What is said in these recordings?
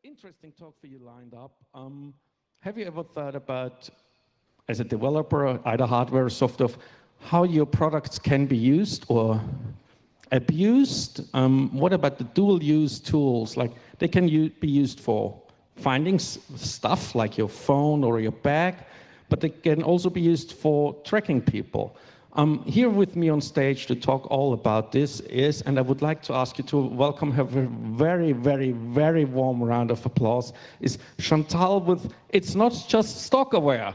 Interesting talk for you lined up. Have you ever thought about, as a developer, either hardware or software, how your products can be used or abused? What about the dual-use tools? Like they can be used for finding stuff like your phone or your bag, but they can also be used for tracking people. Here with me on stage to talk all about this is, and I would like to ask you to welcome, have a very, very, very warm round of applause, is Chantal with It's Not Just Stalkerware.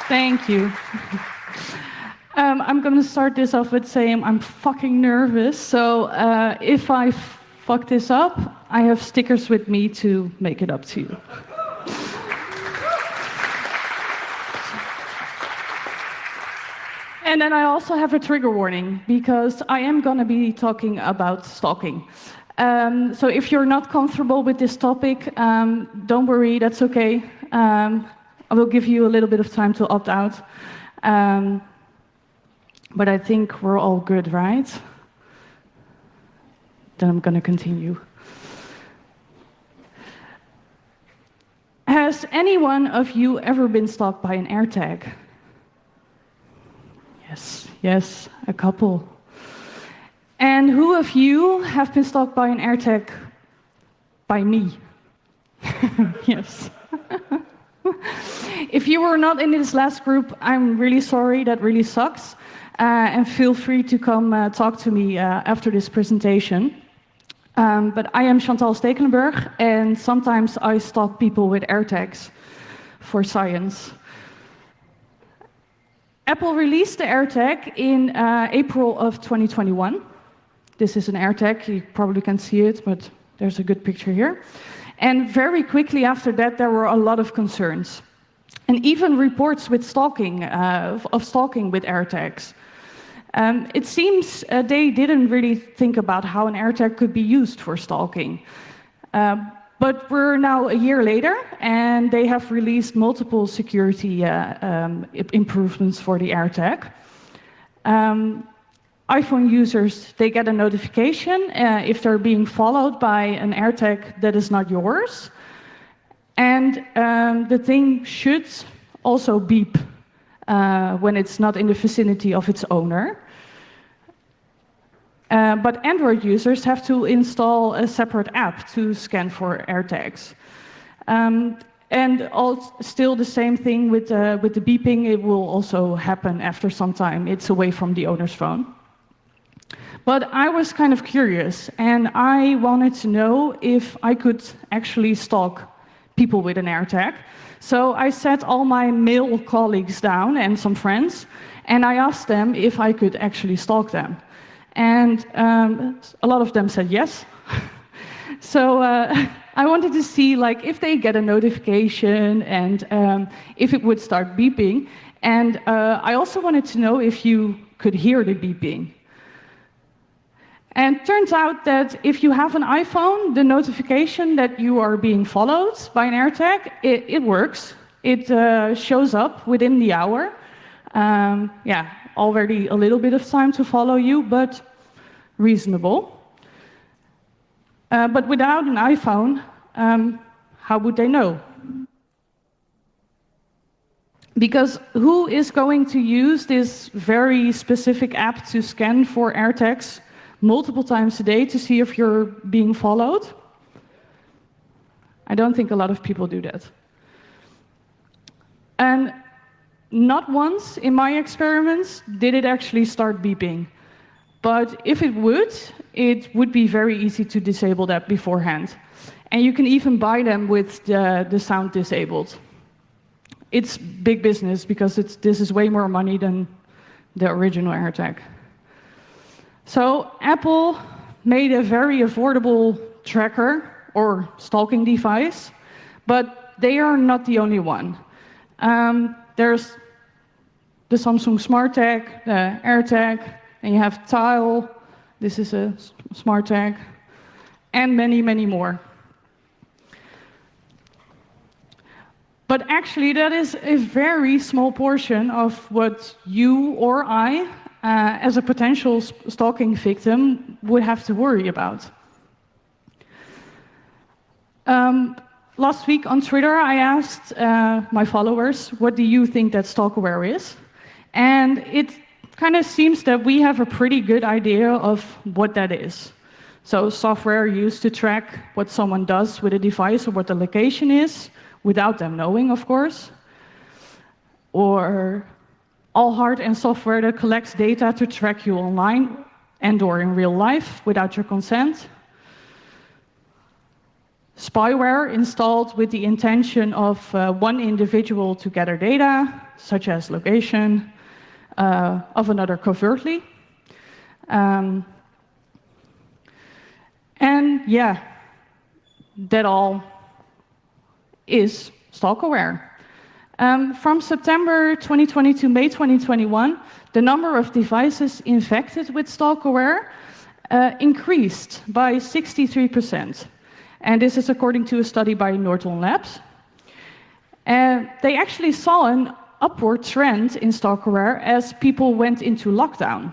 Thank you. I'm going to start this off with saying I'm fucking nervous, so if I fuck this up, I have stickers with me to make it up to you. And then I also have a trigger warning, because I am going to be talking about stalking. So if you're not comfortable with this topic, don't worry, that's okay. I will give you a little bit of time to opt out. But I think we're all good, right? Then I'm going to continue. Has any one of you ever been stalked by an AirTag? Yes, a couple. And who of you have been stalked by an AirTag by me? Yes. If you were not in this last group, I'm really sorry, that really sucks. And feel free to come talk to me after this presentation. But I am Chantal Stekelenburg, and sometimes I stalk people with AirTags for science. Apple released the AirTag in April of 2021. This is an AirTag, you probably can't see it, but there's a good picture here. And very quickly after that, there were a lot of concerns. And even reports with stalking, of stalking with AirTags. It seems they didn't really think about how an AirTag could be used for stalking. But we're now a year later, and they have released multiple security improvements for the AirTag. iPhone users, they get a notification if they're being followed by an AirTag that is not yours. And the thing should also beep when it's not in the vicinity of its owner. But Android users have to install a separate app to scan for AirTags. And still the same thing with the beeping, it will also happen after some time. It's away from the owner's phone. But I was kind of curious, and I wanted to know if I could actually stalk people with an AirTag. So I sat all my male colleagues down and some friends, and I asked them if I could actually stalk them. And a lot of them said yes. So I wanted to see like if they get a notification and if it would start beeping. And I also wanted to know if you could hear the beeping. And it turns out that if you have an iPhone, the notification that you are being followed by an AirTag, it works. It shows up within the hour. Yeah, already a little bit of time to follow you, but reasonable. But without an iPhone, how would they know? Because who is going to use this very specific app to scan for AirTags multiple times a day to see if you're being followed? I don't think a lot of people do that. And not once in my experiments did it actually start beeping. But if it would be very easy to disable that beforehand. And you can even buy them with the sound disabled. It's big business because this is way more money than the original AirTag. So Apple made a very affordable tracker or stalking device, but they are not the only one. There's the Samsung SmartTag, the AirTag, and you have tile, this is a smart tag, and many, many more. But actually, that is a very small portion of what you or I, as a potential stalking victim, would have to worry about. Last week on Twitter, I asked my followers, what do you think that stalkerware is? And it kind of seems that we have a pretty good idea of what that is. So software used to track what someone does with a device or what the location is, without them knowing, of course. Or all hard and software that collects data to track you online and/or in real life without your consent. Spyware installed with the intention of one individual to gather data, such as location, of another covertly. And yeah, that all is stalkerware. From September 2020 to May 2021, the number of devices infected with stalkerware increased by 63%. And this is according to a study by Norton Labs. They actually saw an upward trend in stalkerware as people went into lockdown.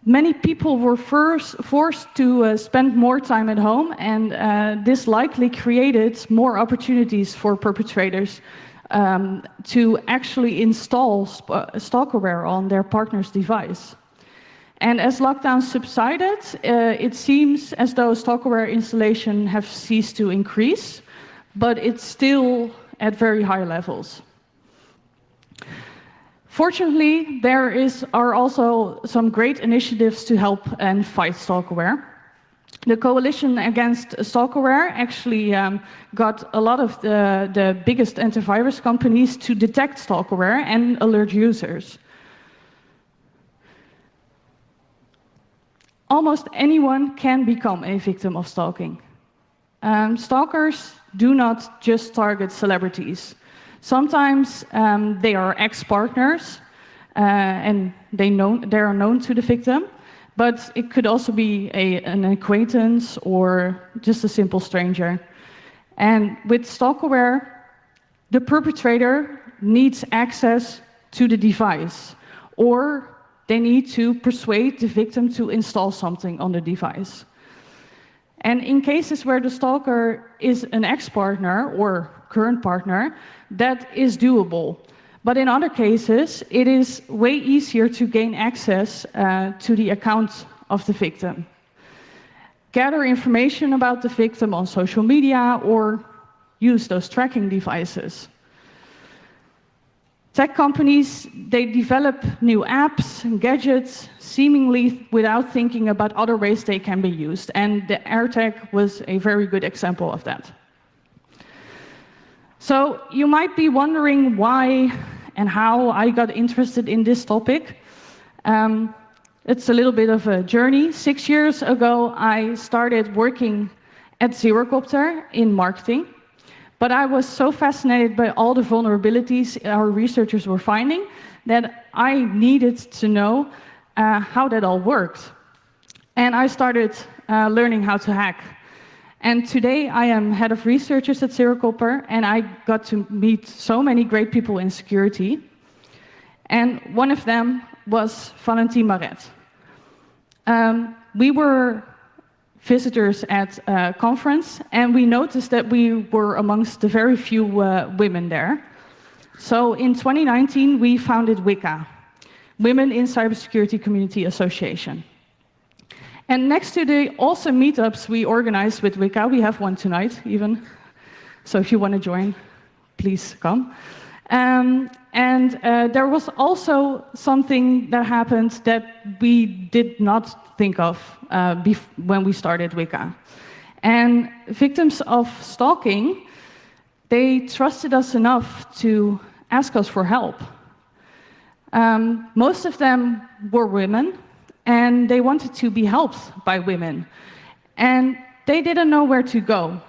Many people were forced to spend more time at home, and this likely created more opportunities for perpetrators to actually install stalkerware on their partner's device. And as lockdown subsided, it seems as though stalkerware installation have ceased to increase, but it's still at very high levels. Fortunately, there are also some great initiatives to help and fight stalkerware. The Coalition Against Stalkerware actually got a lot of the biggest antivirus companies to detect stalkerware and alert users. Almost anyone can become a victim of stalking. Stalkers do not just target celebrities. Sometimes they are ex-partners and they are known to the victim, but it could also be an acquaintance or just a simple stranger. And with stalkerware, the perpetrator needs access to the device, or they need to persuade the victim to install something on the device. And in cases where the stalker is an ex-partner or current partner, that is doable. But in other cases, it is way easier to gain access to the account of the victim. Gather information about the victim on social media or use those tracking devices. Tech companies, they develop new apps and gadgets seemingly without thinking about other ways they can be used. And the AirTag was a very good example of that. So you might be wondering why and how I got interested in this topic. It's a little bit of a journey. 6 years ago, I started working at Zerocopter in marketing. But I was so fascinated by all the vulnerabilities our researchers were finding that I needed to know how that all worked. And I started learning how to hack. And today I am head of researchers at Zerocopter, and I got to meet so many great people in security. And one of them was Valentin Maret. We were visitors at a conference, and we noticed that we were amongst the very few women there. So in 2019, we founded WICA, Women in Cybersecurity Community Association. And next to the awesome meetups we organize with WICA, we have one tonight even, so if you want to join, please come. There was also something that happened that we did not think of when we started WICA. And victims of stalking, they trusted us enough to ask us for help. Most of them were women, and they wanted to be helped by women. And they didn't know where to go.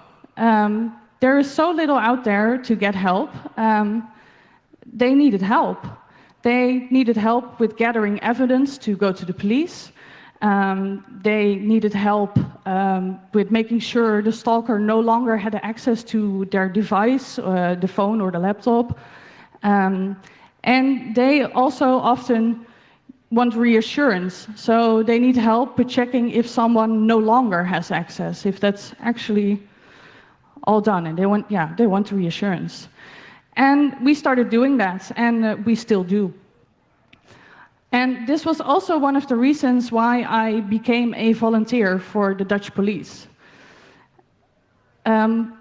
There is so little out there to get help. They needed help. They needed help with gathering evidence to go to the police. They needed help with making sure the stalker no longer had access to their device, the phone or the laptop. And they also often want reassurance. So they need help with checking if someone no longer has access, if that's actually all done. And they want reassurance. And we started doing that, and we still do. And this was also one of the reasons why I became a volunteer for the Dutch police. And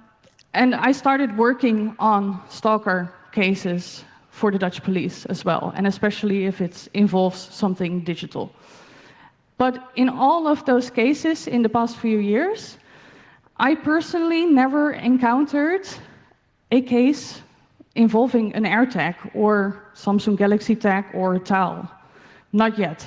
I started working on stalker cases for the Dutch police as well, and especially if it involves something digital. But in all of those cases in the past few years, I personally never encountered a case involving an AirTag or Samsung Galaxy Tag or a TAL. Not yet.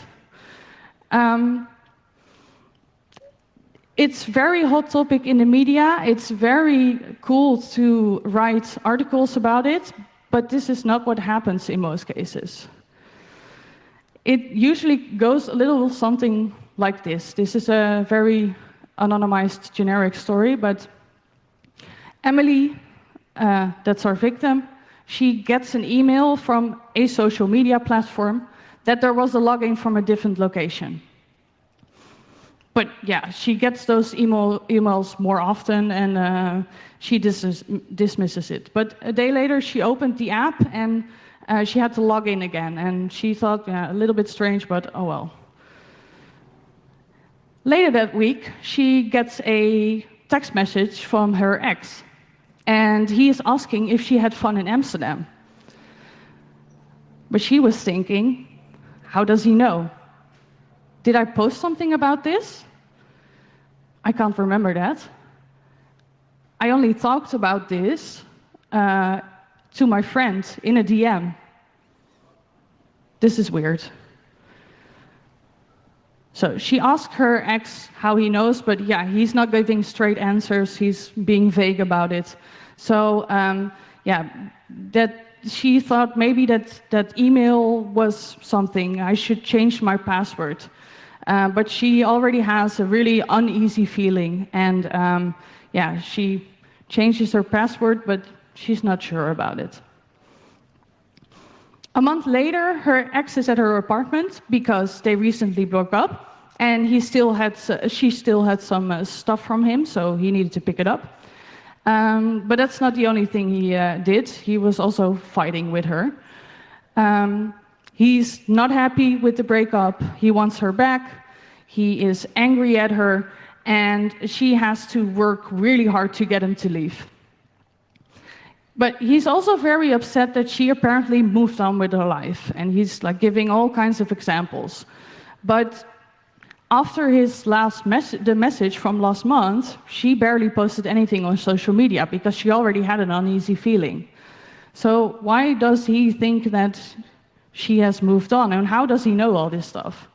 It's very hot topic in the media. It's very cool to write articles about it, but this is not what happens in most cases. It usually goes a little something like this. This is a very anonymized generic story, but Emily, that's our victim, she gets an email from a social media platform that there was a login from a different location. But yeah, she gets those emails more often, and she dismisses it. But a day later, she opened the app, and she had to log in again. And she thought, yeah, a little bit strange, but oh well. Later that week, she gets a text message from her ex. And he is asking if she had fun in Amsterdam. But she was thinking, how does he know? Did I post something about this? I can't remember that. I only talked about this to my friend in a DM. This is weird. So she asked her ex how he knows, but yeah, he's not giving straight answers. He's being vague about it. So yeah, that she thought maybe that email was something. I should change my password. But she already has a really uneasy feeling, and yeah, she changes her password, but she's not sure about it. A month later, her ex is at her apartment because they recently broke up, and she still had some stuff from him, so he needed to pick it up. But that's not the only thing he did. He was also fighting with her. He's not happy with the breakup. He wants her back. He is angry at her, and she has to work really hard to get him to leave. But he's also very upset that she apparently moved on with her life, and he's like giving all kinds of examples. But after his the message from last month, she barely posted anything on social media because she already had an uneasy feeling. So why does he think that she has moved on, and how does he know all this stuff?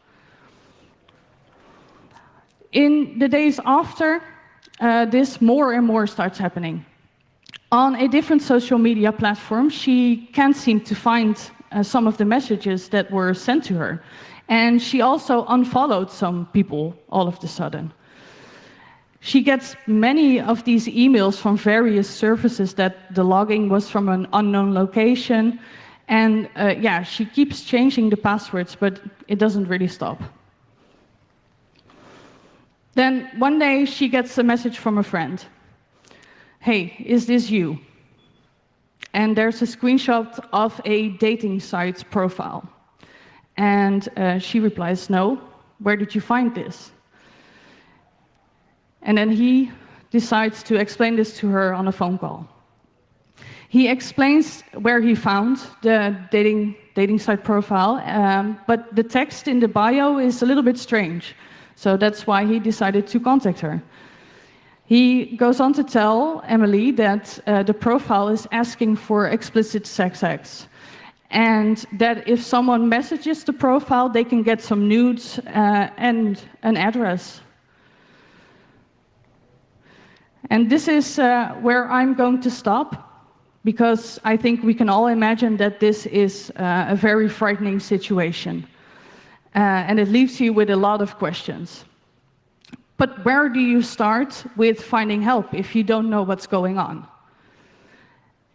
In the days after, this more and more starts happening. On a different social media platform, she can't seem to find some of the messages that were sent to her. And she also unfollowed some people all of a sudden. She gets many of these emails from various services that the logging was from an unknown location. And yeah, she keeps changing the passwords, but it doesn't really stop. Then one day she gets a message from a friend. Hey, is this you? And there's a screenshot of a dating site's profile. And she replies, no, where did you find this? And then he decides to explain this to her on a phone call. He explains where he found the dating site profile, but the text in the bio is a little bit strange. So that's why he decided to contact her. He goes on to tell Emily that the profile is asking for explicit sex acts, and that if someone messages the profile, they can get some nudes and an address. And this is where I'm going to stop, because I think we can all imagine that this is a very frightening situation. And it leaves you with a lot of questions. But where do you start with finding help if you don't know what's going on?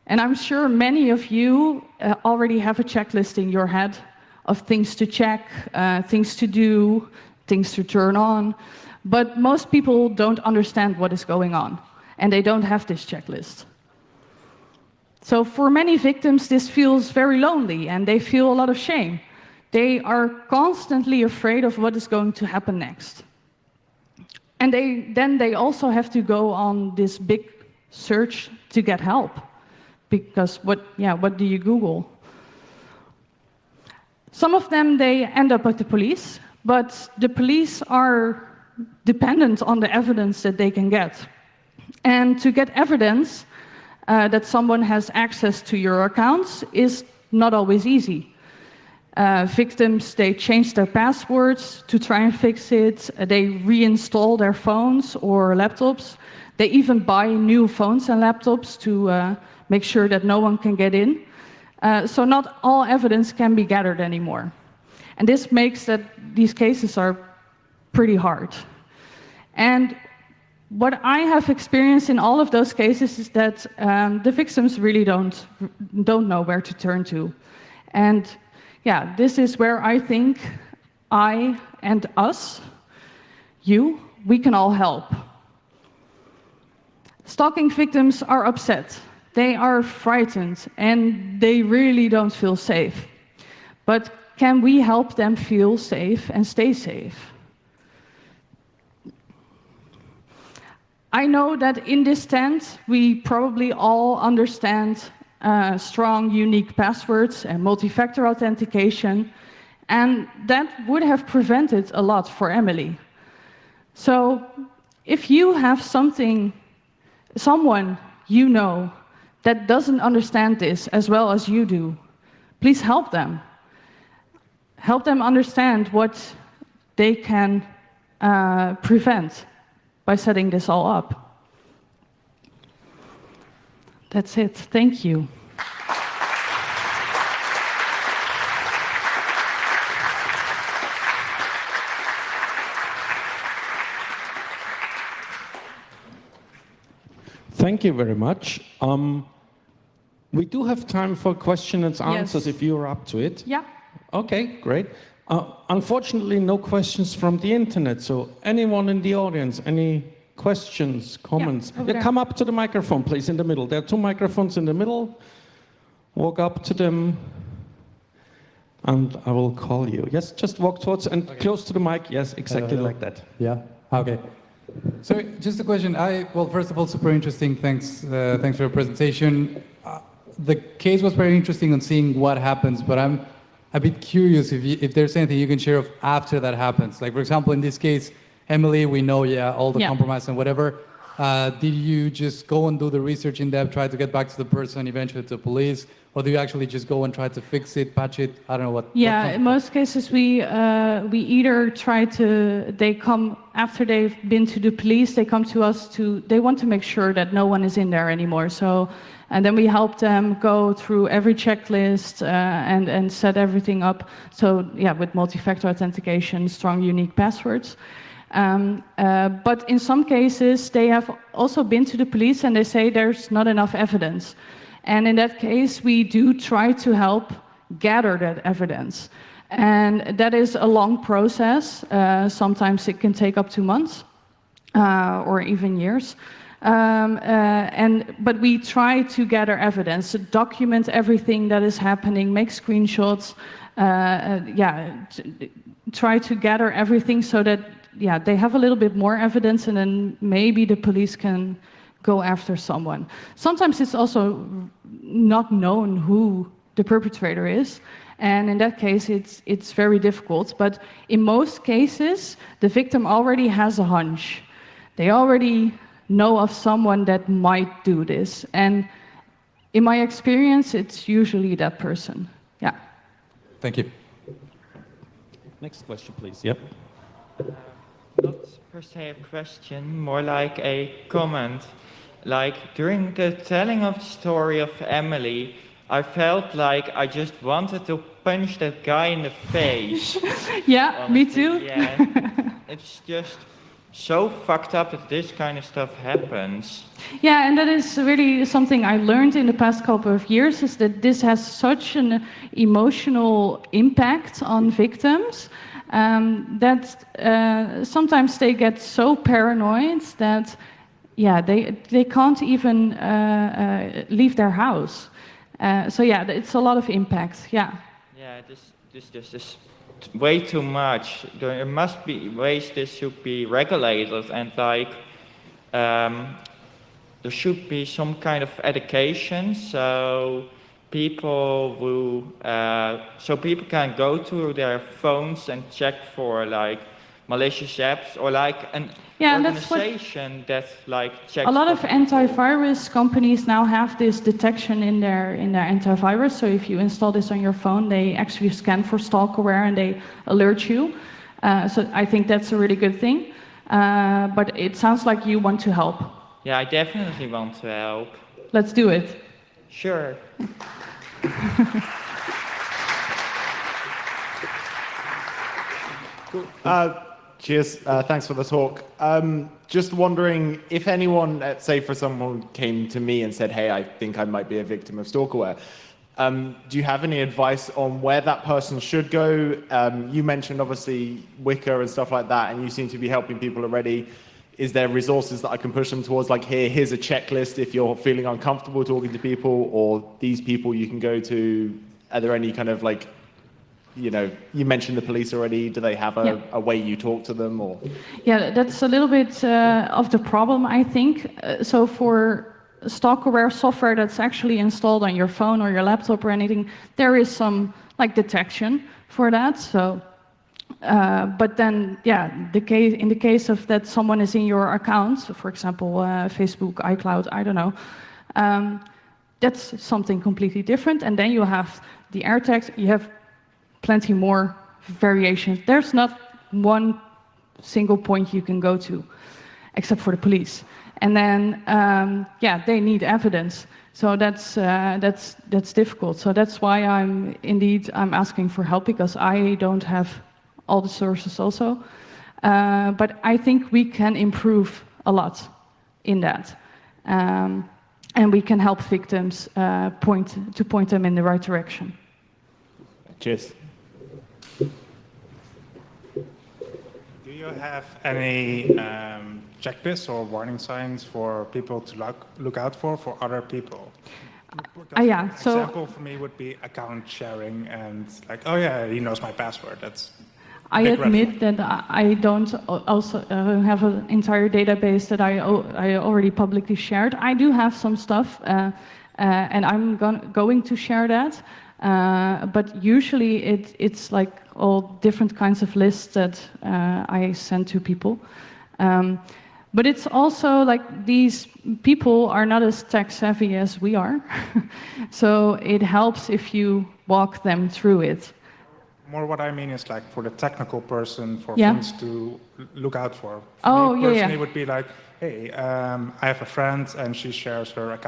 And I'm sure many of you already have a checklist in your head of things to check, things to do, things to turn on. But most people don't understand what is going on, and they don't have this checklist. So for many victims, this feels very lonely, and they feel a lot of shame. They are constantly afraid of what is going to happen next. And then they also have to go on this big search to get help. Because what do you Google? Some of them, they end up at the police, but the police are dependent on the evidence that they can get. And to get evidence that someone has access to your accounts is not always easy. Victims, they change their passwords to try and fix it. They reinstall their phones or laptops. They even buy new phones and laptops to make sure that no one can get in. So not all evidence can be gathered anymore. And this makes that these cases are pretty hard. And what I have experienced in all of those cases is that the victims really don't know where to turn to. And yeah, this is where I think I and us, we can all help. Stalking victims are upset. They are frightened, and they really don't feel safe. But can we help them feel safe and stay safe? I know that in this tent, we probably all understand strong, unique passwords and multi-factor authentication, and that would have prevented a lot for Emily. So if you have someone you know that doesn't understand this as well as you do, please help them. Help them understand what they can prevent by setting this all up. That's it. Thank you. Thank you very much. We do have time for questions and answers if you're up to it. Yeah. Okay, great. Unfortunately, no questions from the internet. So anyone in the audience, any questions, comments? Yeah, come up to the microphone, please, in the middle. There are 2 microphones in the middle. Walk up to them, and I will call you. Yes, just walk towards and close to the mic. Yes, exactly like that. Yeah, okay. So just a question. Well, first of all, super interesting. Thanks for your presentation. The case was very interesting on seeing what happens, but I'm a bit curious if there's anything you can share of after that happens. Like, for example, in this case, Emily, we know, all the compromise and whatever. Did you just go and do the research in depth, try to get back to the person, eventually to the police? Or do you actually just go and try to fix it, patch it? I don't know what. Yeah, in most cases we either try to, they come, after they've been to the police, they come to us they want to make sure that no one is in there anymore. So, and then we help them go through every checklist and set everything up. So yeah, with multi-factor authentication, strong, unique passwords. But in some cases, they have also been to the police and they say there's not enough evidence. And in that case, we do try to help gather that evidence. And that is a long process. Sometimes it can take up to months or even years. But we try to gather evidence, document everything that is happening, make screenshots, try to gather everything so that they have a little bit more evidence, and then maybe the police can go after someone. Sometimes it's also not known who the perpetrator is, and in that case it's very difficult. But in most cases, the victim already has a hunch. They already know of someone that might do this, and in my experience, it's usually that person. Yeah. Thank you. Next question, please. Yep. Not per se a question, more like a comment. like during the telling of the story of Emily, I felt like I just wanted to punch that guy in the face. Yeah, me Honestly, too. yeah. It's just so fucked up that this kind of stuff happens. Yeah, and that is really something I learned in the past couple of years, is that this has such an emotional impact on victims that sometimes they get so paranoid that, yeah, they can't even leave their house. So yeah, it's a lot of impact. Yeah. Yeah, this is way too much. There must be ways this should be regulated, and like there should be some kind of education so people people can go to their phones and check for like malicious apps, or like an Yeah, and that's what organization that like checks a lot for of people. antivirus companies now have this detection in their antivirus. So if you install this on your phone, they actually scan for stalkerware and they alert you. So I think that's a really good thing. But it sounds like you want to help. Yeah, I definitely want to help. Let's do it. Sure. Cheers. Thanks for the talk. Just wondering if anyone, say for someone came to me and said, hey, I think I might be a victim of stalkerware, do you have any advice on where that person should go? You mentioned obviously Wicker and stuff like that, and you seem to be helping people already. Is there resources that I can push them towards, like here's a checklist if you're feeling uncomfortable talking to people, or these people you can go to? Are there any kind of like, you know, you mentioned the police already. Do they have a way you talk to them, or? Yeah, that's a little bit of the problem, I think. So for stalkerware software that's actually installed on your phone or your laptop or anything, there is some like detection for that. So, but then, yeah, in the case of that someone is in your account, so for example, Facebook, iCloud, I don't know, that's something completely different. And then you have the AirTags, you have plenty more variations. There's not one single point you can go to, except for the police. And then, yeah, they need evidence. So that's difficult. So that's why I'm asking for help, because I don't have all the sources also. But I think we can improve a lot in that. And we can help victims point them in the right direction. Cheers. Do you have any checklists or warning signs for people to look out for other people? Yeah. An So example for me would be account sharing and like, oh yeah, he knows my password. That's I big red admit that I don't also have an entire database that I already publicly shared. I do have some stuff, and I'm going to share that. But usually it's like all different kinds of lists that I send to people. But it's also like these people are not as tech savvy as we are. So it helps if you walk them through it. More what I mean is like for the technical person, for Yeah. things to look out for. Oh, me yeah, personally, yeah. would be like, hey, I have a friend and she shares her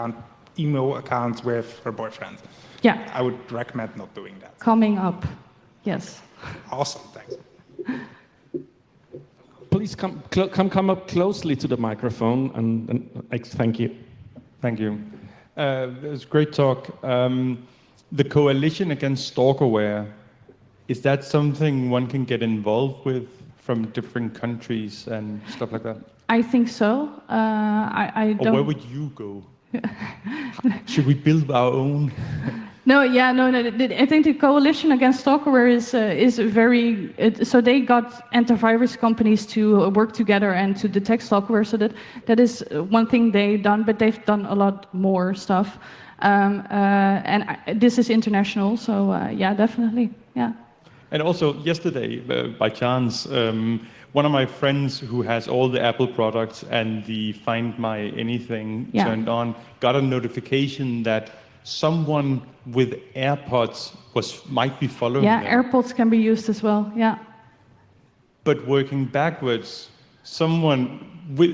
email account with her boyfriend. Yeah, I would recommend not doing that. coming up. Yes. Awesome, thanks. Please come up closely to the microphone and thank you. Thank you. It was a great talk. The coalition against stalkerware, is that something one can get involved with from different countries and stuff like that? I think so. I Or don't. where would you go? Should we build our own? No, yeah, no. I think the coalition against stalkerware is very. So they got antivirus companies to work together and to detect stalkerware. So that is one thing they've done, but they've done a lot more stuff. This is international, so yeah, definitely, yeah. And also yesterday, by chance, one of my friends who has all the Apple products and the Find My Anything turned on, got a notification that someone with AirPods might be following them. Yeah, AirPods can be used as well, yeah. But working backwards, someone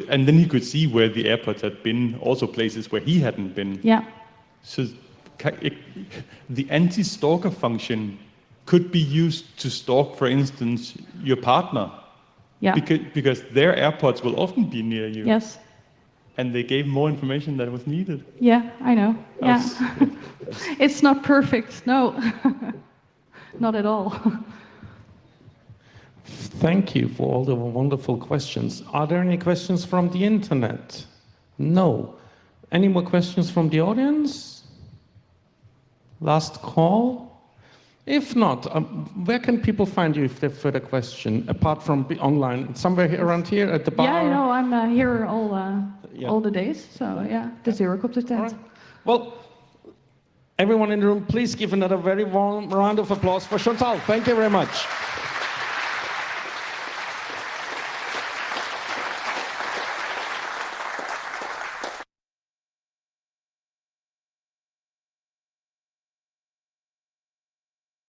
and then he could see where the AirPods had been, also places where he hadn't been. Yeah. So the anti-stalker function could be used to stalk, for instance, your partner. Yeah. Because their AirPods will often be near you. Yes. And they gave more information than was needed. Yeah, I know. Yeah. It's not perfect, no. Not at all. Thank you for all the wonderful questions. Are there any questions from the internet? No. Any more questions from the audience? Last call? If not, where can people find you if they have further questions, apart from online? Somewhere here, around here at the bar? Yeah, I know. I'm here all the days. So yeah, the Zerocopter tent. Right. Well, everyone in the room, please give another very warm round of applause for Chantal. Thank you very much.